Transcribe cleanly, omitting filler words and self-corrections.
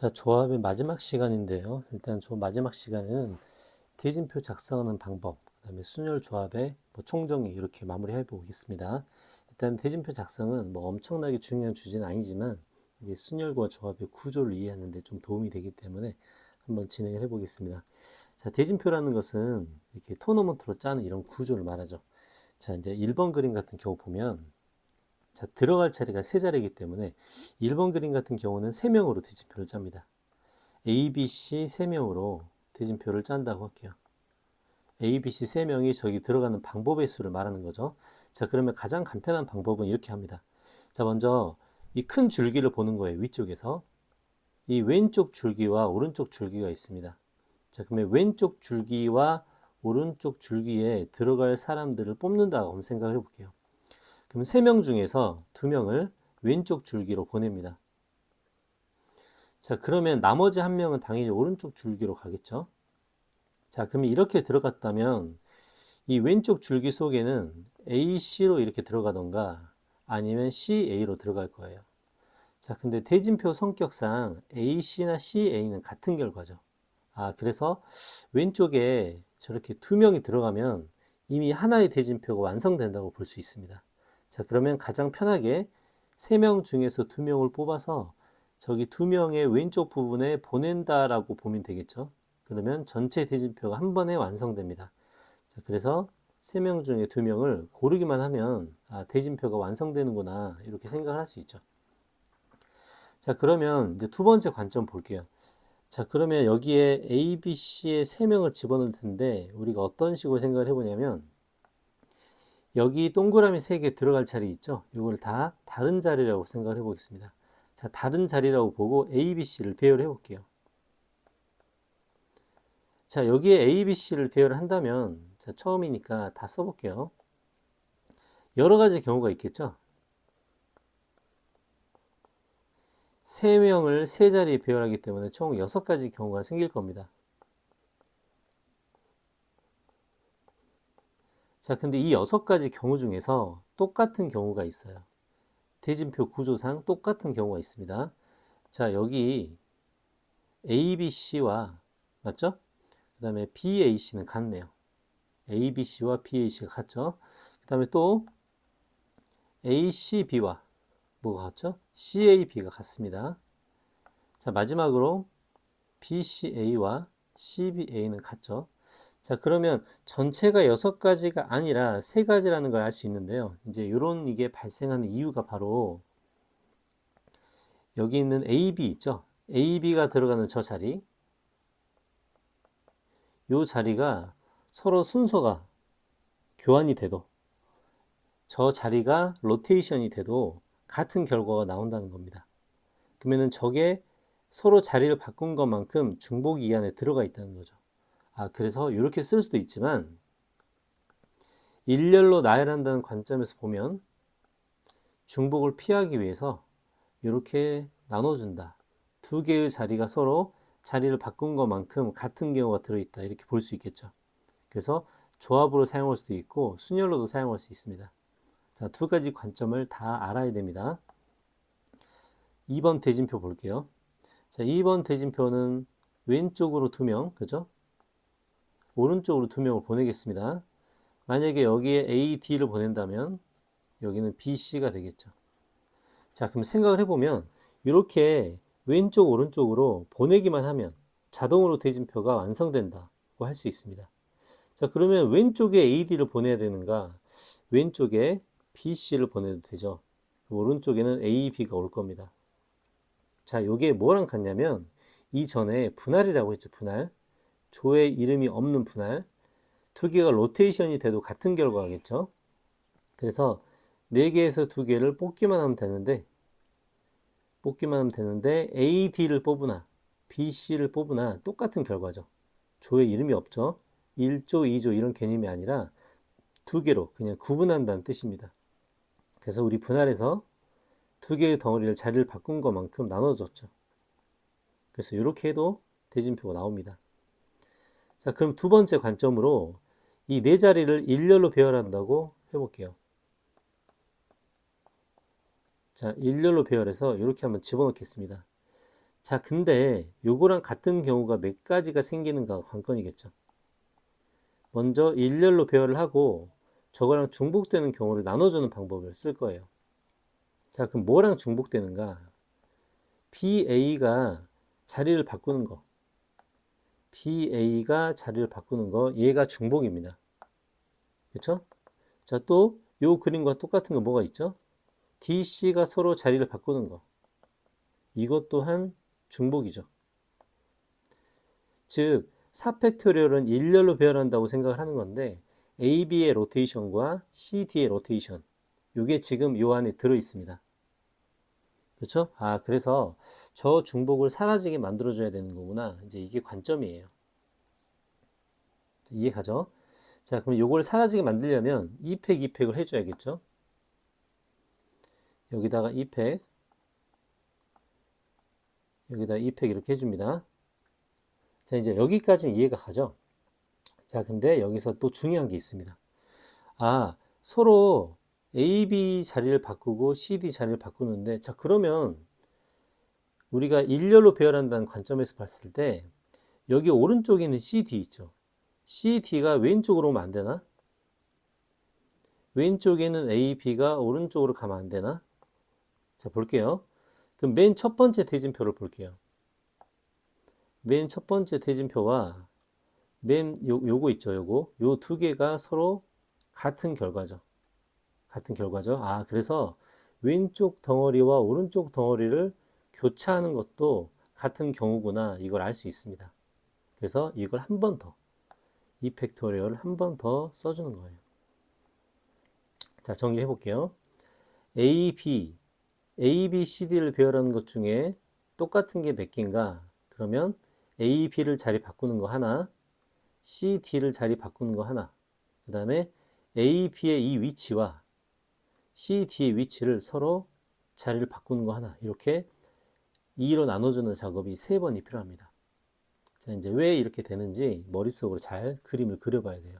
자, 조합의 마지막 시간인데요. 일단 마지막 시간은 대진표 작성하는 방법, 그다음에 순열 조합의 총정리 이렇게 마무리해 보겠습니다. 일단 대진표 작성은 엄청나게 중요한 주제는 아니지만 이제 순열과 조합의 구조를 이해하는 데 좀 도움이 되기 때문에 한번 진행을 해 보겠습니다. 자, 대진표라는 것은 이렇게 토너먼트로 짜는 이런 구조를 말하죠. 자, 이제 1번 그림 같은 경우 보면 자, 들어갈 자리가 세 자리이기 때문에 1번 그림 같은 경우는 3명으로 대진표를 짭니다. A, B, C 3명으로 대진표를 짠다고 할게요. A, B, C 3명이 저기 들어가는 방법의 수를 말하는 거죠. 자, 그러면 가장 간편한 방법은 이렇게 합니다. 자, 먼저 이 큰 줄기를 보는 거예요. 위쪽에서. 이 왼쪽 줄기와 오른쪽 줄기가 있습니다. 자, 그러면 왼쪽 줄기와 오른쪽 줄기에 들어갈 사람들을 뽑는다고 한번 생각을 해볼게요. 그럼 3명 중에서 2명을 왼쪽 줄기로 보냅니다. 자, 그러면 나머지 1명은 당연히 오른쪽 줄기로 가겠죠. 자, 그러면 이렇게 들어갔다면 이 왼쪽 줄기 속에는 AC로 이렇게 들어가던가 아니면 CA로 들어갈 거예요. 자, 근데 대진표 성격상 AC나 CA는 같은 결과죠. 그래서 왼쪽에 저렇게 2명이 들어가면 이미 하나의 대진표가 완성된다고 볼 수 있습니다. 자, 그러면 가장 편하게 3명 중에서 2명을 뽑아서 저기 2명의 왼쪽 부분에 보낸다라고 보면 되겠죠. 그러면 전체 대진표가 한 번에 완성됩니다. 자, 그래서 3명 중에 2명을 고르기만 하면 대진표가 완성되는구나 이렇게 생각을 할 수 있죠. 자, 그러면 이제 두 번째 관점 볼게요. 자, 그러면 여기에 A, B, C의 3명을 집어넣을 텐데 우리가 어떤 식으로 생각을 해보냐면 여기 동그라미 3개 들어갈 자리 있죠? 이걸 다 다른 자리라고 생각을 해보겠습니다. 자, 다른 자리라고 보고 A, B, C를 배열해 볼게요. 자, 여기에 A, B, C를 배열을 한다면 자, 처음이니까 다 써볼게요. 여러 가지 경우가 있겠죠? 3명을 3자리에 배열하기 때문에 총 6가지 경우가 생길 겁니다. 자, 근데 이 6가지 경우 중에서 똑같은 경우가 있어요. 대진표 구조상 똑같은 경우가 있습니다. 자, 여기 A, B, C와 맞죠? 그 다음에 B, A, C는 같네요. A, B, C와 B, A, C가 같죠? 그 다음에 또 A, C, B와 뭐가 같죠? C, A, B가 같습니다. 자, 마지막으로 B, C, A와 C, B, A는 같죠? 자, 그러면 전체가 6가지가 아니라 3가지라는 걸 알 수 있는데요. 이제 이런 이게 발생하는 이유가 바로 여기 있는 A, B 있죠? A, B가 들어가는 저 자리, 이 자리가 서로 순서가 교환이 돼도 저 자리가 로테이션이 돼도 같은 결과가 나온다는 겁니다. 그러면은 저게 서로 자리를 바꾼 것만큼 중복이 이 안에 들어가 있다는 거죠. 그래서 이렇게 쓸 수도 있지만 일렬로 나열한다는 관점에서 보면 중복을 피하기 위해서 이렇게 나눠준다. 두 개의 자리가 서로 자리를 바꾼 것만큼 같은 경우가 들어있다. 이렇게 볼 수 있겠죠. 그래서 조합으로 사용할 수도 있고 순열로도 사용할 수 있습니다. 자, 두 가지 관점을 다 알아야 됩니다. 2번 대진표 볼게요. 자, 2번 대진표는 왼쪽으로 2명, 그죠? 오른쪽으로 2명을 보내겠습니다. 만약에 여기에 A, D를 보낸다면 여기는 B, C가 되겠죠. 자, 그럼 생각을 해보면 이렇게 왼쪽, 오른쪽으로 보내기만 하면 자동으로 대진표가 완성된다고 할 수 있습니다. 자, 그러면 왼쪽에 AD를 보내야 되는가? 왼쪽에 BC를 보내도 되죠. 오른쪽에는 AB가 올 겁니다. 자, 요게 뭐랑 같냐면 이전에 분할이라고 했죠. 분할. 조의 이름이 없는 분할. 두 개가 로테이션이 돼도 같은 결과겠죠. 그래서 4개에서 2개를 뽑기만 하면 되는데 AD를 뽑으나 BC를 뽑으나 똑같은 결과죠. 조의 이름이 없죠. 1조, 2조 이런 개념이 아니라 2개로 그냥 구분한다는 뜻입니다. 그래서 우리 분할에서 2개의 덩어리를 자리를 바꾼 것만큼 나눠줬죠. 그래서 이렇게 해도 대진표가 나옵니다. 자, 그럼 두 번째 관점으로 이 4자리를 일렬로 배열한다고 해볼게요. 자, 일렬로 배열해서 이렇게 한번 집어넣겠습니다. 자, 근데 요거랑 같은 경우가 몇 가지가 생기는가가 관건이겠죠. 먼저 일렬로 배열을 하고 저거랑 중복되는 경우를 나눠주는 방법을 쓸 거예요. 자, 그럼 뭐랑 중복되는가? BA가 자리를 바꾸는 거. BA가 자리를 바꾸는 거. 얘가 중복입니다. 그렇죠? 자, 또 요 그림과 똑같은 거 뭐가 있죠? DC가 서로 자리를 바꾸는 거. 이것 또한 중복이죠. 즉, 4팩토리얼은 일렬로 배열한다고 생각을 하는 건데 AB의 로테이션과 CD의 로테이션 이게 지금 요 안에 들어 있습니다. 그렇죠? 아, 그래서 저 중복을 사라지게 만들어줘야 되는 거구나. 이제 이게 관점이에요. 이해 가죠? 자, 그럼 요걸 사라지게 만들려면 2팩, 2팩을 해줘야겠죠? 여기다가 2팩, 여기다 2팩 이렇게 해줍니다. 자, 이제 여기까지는 이해가 가죠? 자, 근데 여기서 또 중요한 게 있습니다. 아, 서로 AB 자리를 바꾸고 CD 자리를 바꾸는데, 자, 그러면 우리가 일렬로 배열한다는 관점에서 봤을 때, 여기 오른쪽에 있는 CD 있죠? CD가 왼쪽으로 오면 안 되나? 왼쪽에 있는 AB가 오른쪽으로 가면 안 되나? 자, 볼게요. 그럼 맨 첫 번째 대진표를 볼게요. 맨 첫 번째 대진표와 요거 있죠, 요거. 요 두 개가 서로 같은 결과죠. 같은 결과죠. 아, 그래서 왼쪽 덩어리와 오른쪽 덩어리를 교차하는 것도 같은 경우구나. 이걸 알 수 있습니다. 그래서 이걸 한 번 더, 이 팩토리얼을 한 번 더 써주는 거예요. 자, 정리해 볼게요. A, B, C, D를 배열하는 것 중에 똑같은 게 몇 개인가? 그러면 A, B를 자리 바꾸는 거 하나, C, D를 자리 바꾸는 거 하나, 그 다음에 A, B의 이 위치와 C, D의 위치를 서로 자리를 바꾸는 거 하나, 이렇게 2로 나눠주는 작업이 3번이 필요합니다. 자, 이제 왜 이렇게 되는지 머릿속으로 잘 그림을 그려봐야 돼요.